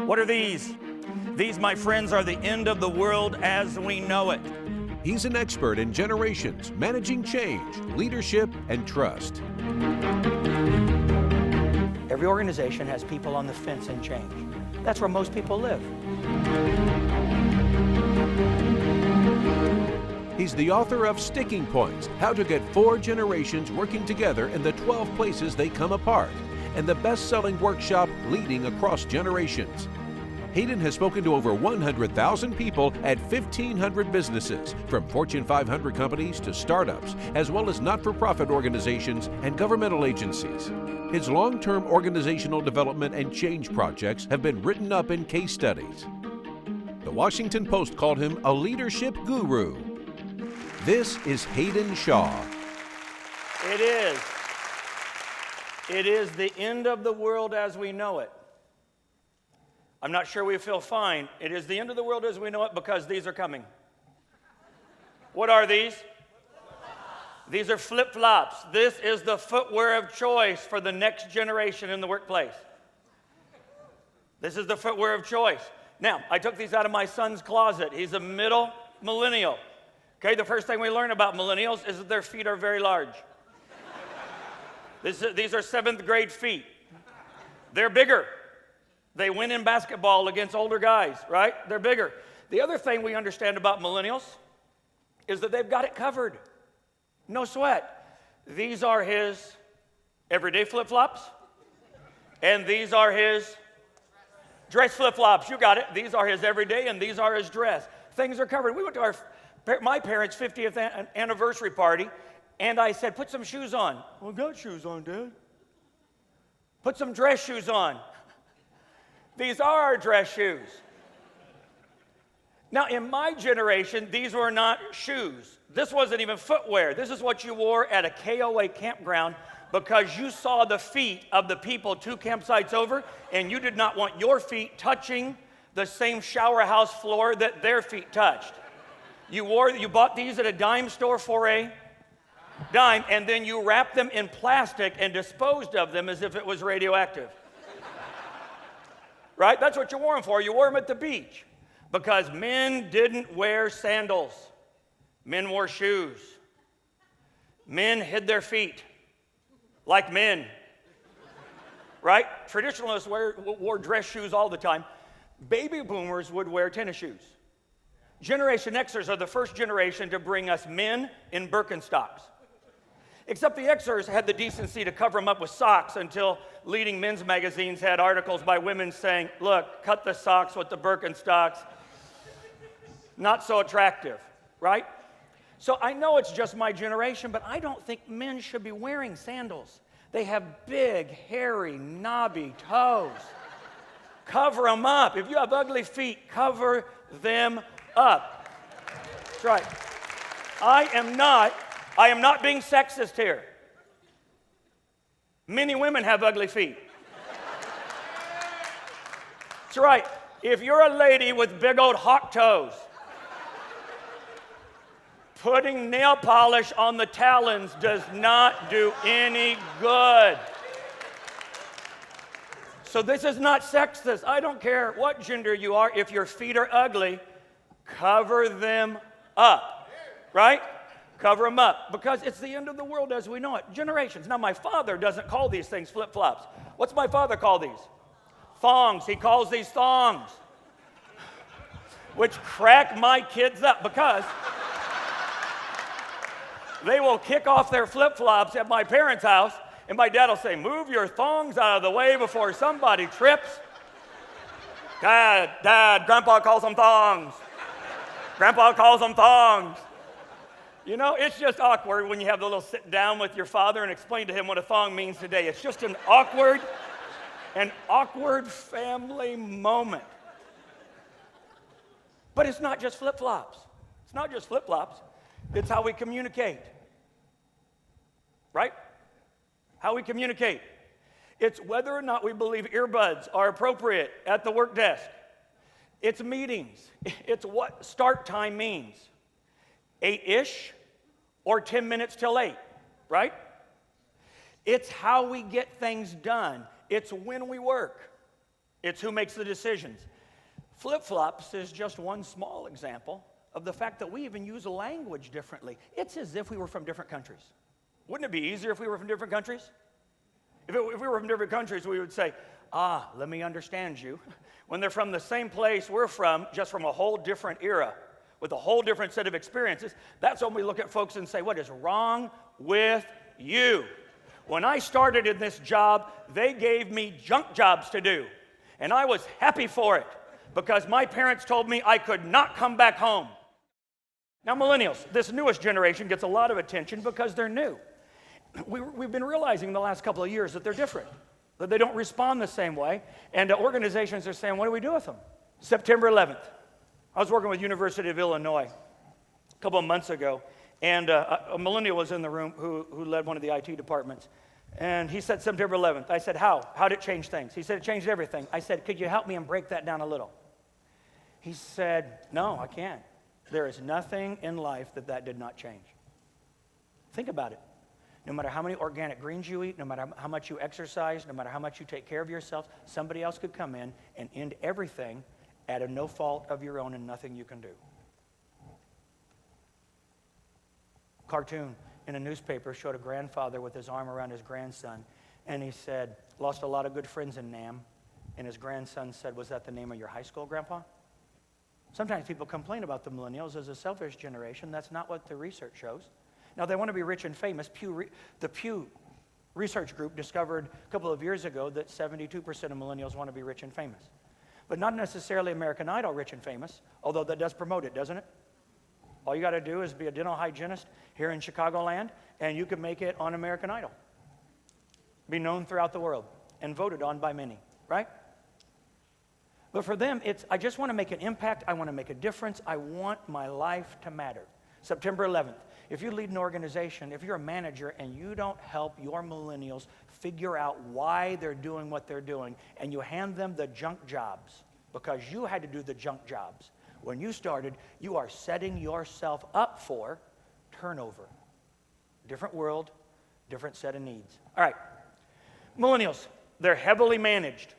What are these? These, my friends, are the end of the world as we know it. He's an expert in generations, managing change, leadership, and trust. Every organization has people on the fence in change. That's where most people live. He's the author of Sticking Points, How to Get 4 Generations Working Together in the 12 Places They Come Apart, and the best-selling workshop, Leading Across Generations. Hayden has spoken to over 100,000 people at 1,500 businesses, from Fortune 500 companies to startups, as well as not-for-profit organizations and governmental agencies. His long-term organizational development and change projects have been written up in case studies. The Washington Post called him a leadership guru. This is Hayden Shaw. It is. It is the end of the world as we know it. I'm not sure we feel fine. It is the end of the world as we know it because these are coming. What are these? These are flip-flops. This is the footwear of choice for the next generation in the workplace. This is the footwear of choice. Now, I took these out of my son's closet. He's a middle millennial. Okay, the first thing we learn about millennials is that their feet are very large. These are 7th grade feet. They're bigger. They win in basketball against older guys, right? They're bigger. The other thing we understand about millennials is that they've got it covered. No sweat. These are his everyday flip-flops, and these are his dress flip-flops. You got it. These are his everyday, and these are his dress. Things are covered. We went to my parents' 50th anniversary party, and I said, put some shoes on. Well, I got shoes on, Dad. Put some dress shoes on. These are our dress shoes. Now, in my generation, these were not shoes. This wasn't even footwear. This is what you wore at a KOA campground because you saw the feet of the people 2 campsites over, and you did not want your feet touching the same shower house floor that their feet touched. You bought these at a dime store for a dime, and then you wrapped them in plastic and disposed of them as if it was radioactive. Right? That's what you wore them for. You wore them at the beach because men didn't wear sandals. Men wore shoes. Men hid their feet like men. Right? Traditionalists wore dress shoes all the time. Baby boomers would wear tennis shoes. Generation Xers are the first generation to bring us men in Birkenstocks. Except the Xers had the decency to cover them up with socks until leading men's magazines had articles by women saying, look, cut the socks with the Birkenstocks. Not so attractive, right? So I know it's just my generation, but I don't think men should be wearing sandals. They have big, hairy, knobby toes. Cover them up. If you have ugly feet, cover them up. That's right. I am not being sexist here. Many women have ugly feet. That's right. If you're a lady with big old hawk toes, putting nail polish on the talons does not do any good. So this is not sexist. I don't care what gender you are. If your feet are ugly, cover them up. Right? Cover them up, because it's the end of the world as we know it. Generations. Now, my father doesn't call these things flip-flops. What's my father call these? Thongs. He calls these thongs, which crack my kids up because they will kick off their flip-flops at my parents' house, and my dad will say, move your thongs out of the way before somebody trips. Dad, Grandpa calls them thongs. Grandpa calls them thongs. You know, it's just awkward when you have the little sit down with your father and explain to him what a thong means today. It's just an awkward family moment. But it's not just flip-flops. It's not just flip-flops. It's how we communicate. Right? How we communicate. It's whether or not we believe earbuds are appropriate at the work desk. It's meetings. It's what start time means. 8-ish or 10 minutes till 8, right? It's how we get things done. It's when we work. It's who makes the decisions. Flip-flops is just one small example of the fact that we even use language differently. It's as if we were from different countries. Wouldn't it be easier if we were from different countries? If we were from different countries, we would say, let me understand you. When they're from the same place we're from, just from a whole different era, with a whole different set of experiences, that's when we look at folks and say, what is wrong with you? When I started in this job, they gave me junk jobs to do, and I was happy for it because my parents told me I could not come back home. Now, millennials, this newest generation gets a lot of attention because they're new. We've been realizing in the last couple of years that they're different, that they don't respond the same way, and organizations are saying, what do we do with them? September 11th, I was working with University of Illinois a couple of months ago, and a millennial was in the room who led one of the IT departments, and he said September 11th. I said, how? How did it change things? He said, it changed everything. I said, could you help me and break that down a little? He said, no, I can't. There is nothing in life that did not change. Think about it. No matter how many organic greens you eat, no matter how much you exercise, no matter how much you take care of yourself, somebody else could come in and end everything at a no fault of your own and nothing you can do. Cartoon in a newspaper showed a grandfather with his arm around his grandson, and he said, lost a lot of good friends in NAM, and his grandson said, was that the name of your high school, Grandpa? Sometimes people complain about the millennials as a selfish generation. That's not what the research shows. Now, they want to be rich and famous. The Pew Research Group discovered a couple of years ago that 72% of millennials want to be rich and famous. But not necessarily American Idol rich and famous, although that does promote it, doesn't it? All you got to do is be a dental hygienist here in Chicagoland, and you can make it on American Idol. Be known throughout the world and voted on by many, right? But for them, it's, I just want to make an impact. I want to make a difference. I want my life to matter. September 11th, if you lead an organization, if you're a manager and you don't help your millennials figure out why they're doing what they're doing, and you hand them the junk jobs because you had to do the junk jobs when you started, you are setting yourself up for turnover. Different world, different set of needs. All right, millennials, they're heavily managed.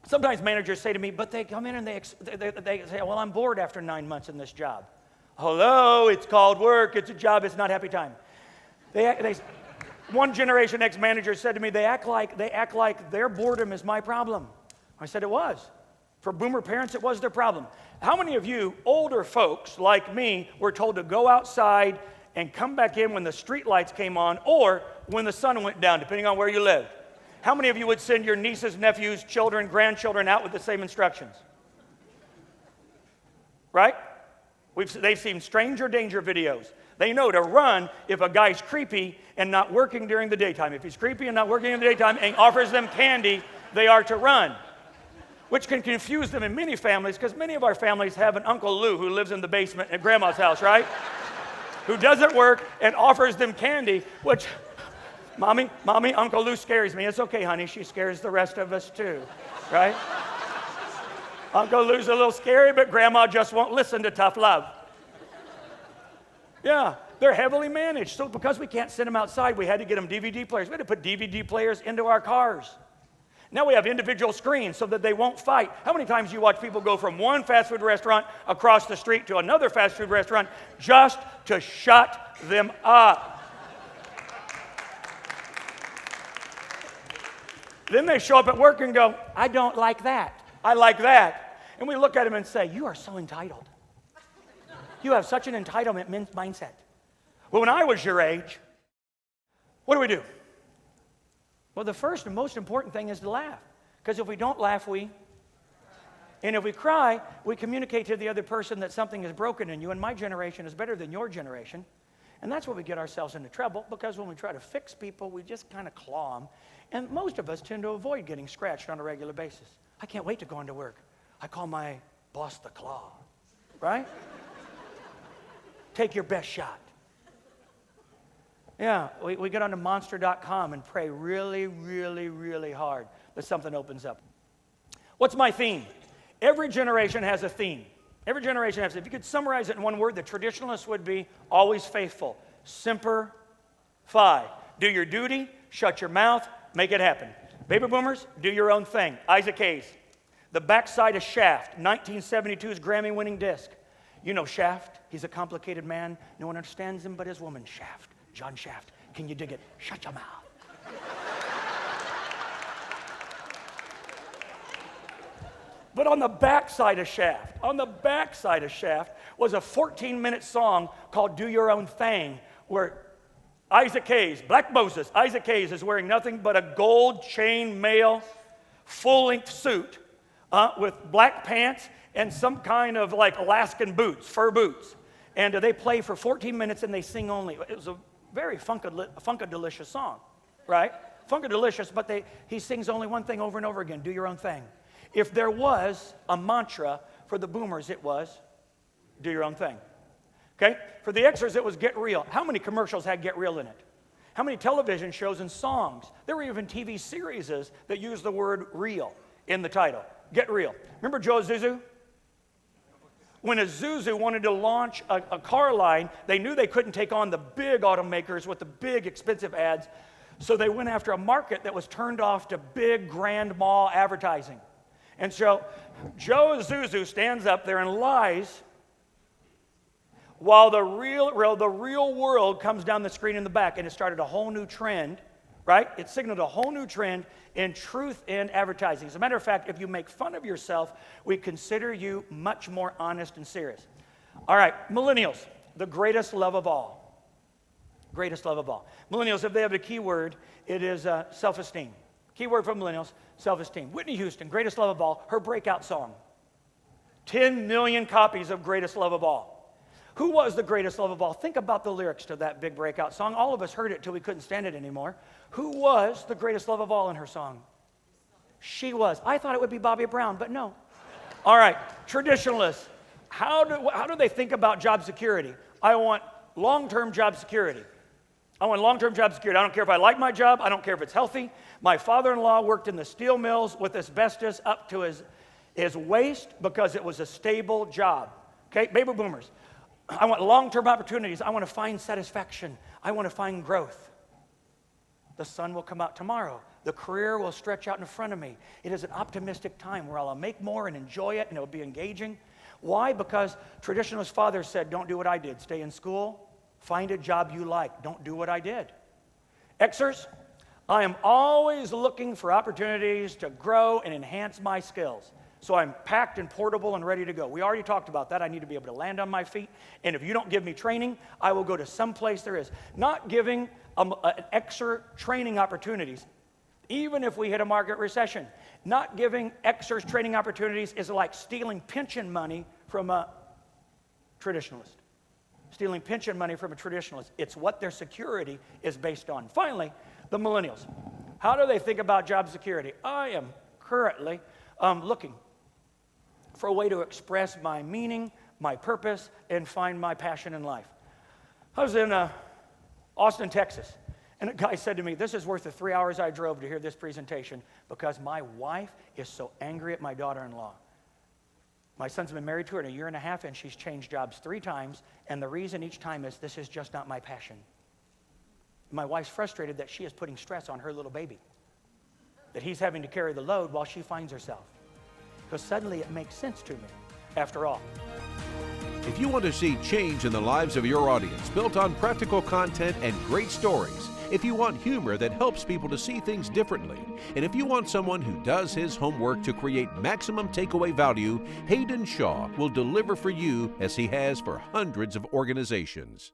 Sometimes managers say to me, but they come in and they say, well, I'm bored after 9 months in this job. Hello, it's called work, it's a job, it's not happy time. One Generation X manager said to me, they act like their boredom is my problem. I said it was. For boomer parents, it was their problem. How many of you older folks like me were told to go outside and come back in when the street lights came on or when the sun went down, depending on where you lived? How many of you would send your nieces, nephews, children, grandchildren out with the same instructions? Right? They've seen stranger danger videos. They know to run if a guy's creepy and not working during the daytime. If he's creepy and not working in the daytime and offers them candy, they are to run. Which can confuse them in many families, because many of our families have an Uncle Lou who lives in the basement at Grandma's house, right? Who doesn't work and offers them candy, which, Mommy, Uncle Lou scares me. It's okay, honey, she scares the rest of us too, right? Uncle Lou's a little scary, but Grandma just won't listen to tough love. Yeah, they're heavily managed. So because we can't send them outside, we had to get them DVD players. We had to put DVD players into our cars. Now we have individual screens so that they won't fight. How many times do you watch people go from one fast food restaurant across the street to another fast food restaurant just to shut them up? Then they show up at work and go, I don't like that. I like that. And we look at them and say, you are so entitled. You have such an entitlement mindset. Well, when I was your age, what do? Well, the first and most important thing is to laugh. Because if we don't laugh, and if we cry, we communicate to the other person that something is broken in you, and my generation is better than your generation. And that's where we get ourselves into trouble, because when we try to fix people, we just kind of claw them. And most of us tend to avoid getting scratched on a regular basis. I can't wait to go into work. I call my boss the claw, right? Take your best shot. Yeah, we get onto monster.com and pray really, really, really hard that something opens up. What's my theme? Every generation has a theme. Every generation has, if you could summarize it in one word, the traditionalist would be always faithful. Semper Fi. Do your duty, Shut your mouth, make it happen. Baby boomers, do your own thing. Isaac Hayes, The Backside of Shaft, 1972's Grammy-winning disc. You know Shaft, he's a complicated man. No one understands him but his woman, Shaft. John Shaft, can you dig it? Shut your mouth. But on the backside of Shaft, was a 14-minute song called Do Your Own Thing, where Isaac Hayes, Black Moses, Isaac Hayes is wearing nothing but a gold chain mail, full-length suit with black pants and some kind of like Alaskan boots, fur boots. And they play for 14 minutes and they sing only. It was a very funkadilicious song, right? Funkadilicious, but he sings only one thing over and over again, do your own thing. If there was a mantra for the boomers, it was, do your own thing. Okay? For the Xers, it was get real. How many commercials had get real in it? How many television shows and songs? There were even TV series that used the word real in the title. Get real. Remember Joe Isuzu? When Isuzu wanted to launch a car line, they knew they couldn't take on the big automakers with the big expensive ads, so they went after a market that was turned off to big grand mall advertising. And so Joe Isuzu stands up there and lies while the real world comes down the screen in the back, and it started a whole new trend, right? It signaled a whole new trend in truth in advertising. As a matter of fact, if you make fun of yourself, we consider you much more honest and serious. All right, millennials, the greatest love of all. Greatest love of all. Millennials, if they have a key word, it is self-esteem. Key word for millennials, self-esteem. Whitney Houston, greatest love of all, her breakout song. 10 million copies of Greatest Love of All. Who was the greatest love of all? Think about the lyrics to that big breakout song. All of us heard it till we couldn't stand it anymore. Who was the greatest love of all in her song? She was. I thought it would be Bobby Brown, but no. All right, traditionalists. How do they think about job security? I want long-term job security. I want long-term job security. I don't care if I like my job. I don't care if it's healthy. My father-in-law worked in the steel mills with asbestos up to his waist because it was a stable job. Okay, baby boomers. I want long-term opportunities. I want to find satisfaction. I want to find growth. The sun will come out tomorrow. The career will stretch out in front of me. It is an optimistic time where I'll make more and enjoy it, and it'll be engaging. Why? Because traditionalist fathers said, don't do what I did. Stay in school. Find a job you like. Don't do what I did. Xers, I am always looking for opportunities to grow and enhance my skills. So I'm packed and portable and ready to go. We already talked about that. I need to be able to land on my feet. And if you don't give me training, I will go to some place there is. Not giving an Xer training opportunities, even if we hit a market recession. Not giving Xers training opportunities is like stealing pension money from a traditionalist. Stealing pension money from a traditionalist. It's what their security is based on. Finally, the millennials. How do they think about job security? I am currently looking for a way to express my meaning, my purpose, and find my passion in life. I was in Austin, Texas, and a guy said to me, this is worth the 3 hours I drove to hear this presentation because my wife is so angry at my daughter-in-law. My son's been married to her in 1.5 years, and she's changed jobs 3 times, and the reason each time is this is just not my passion. My wife's frustrated that she is putting stress on her little baby, that he's having to carry the load while she finds herself. Because suddenly it makes sense to me, after all. If you want to see change in the lives of your audience built on practical content and great stories, if you want humor that helps people to see things differently, and if you want someone who does his homework to create maximum takeaway value, Hayden Shaw will deliver for you as he has for hundreds of organizations.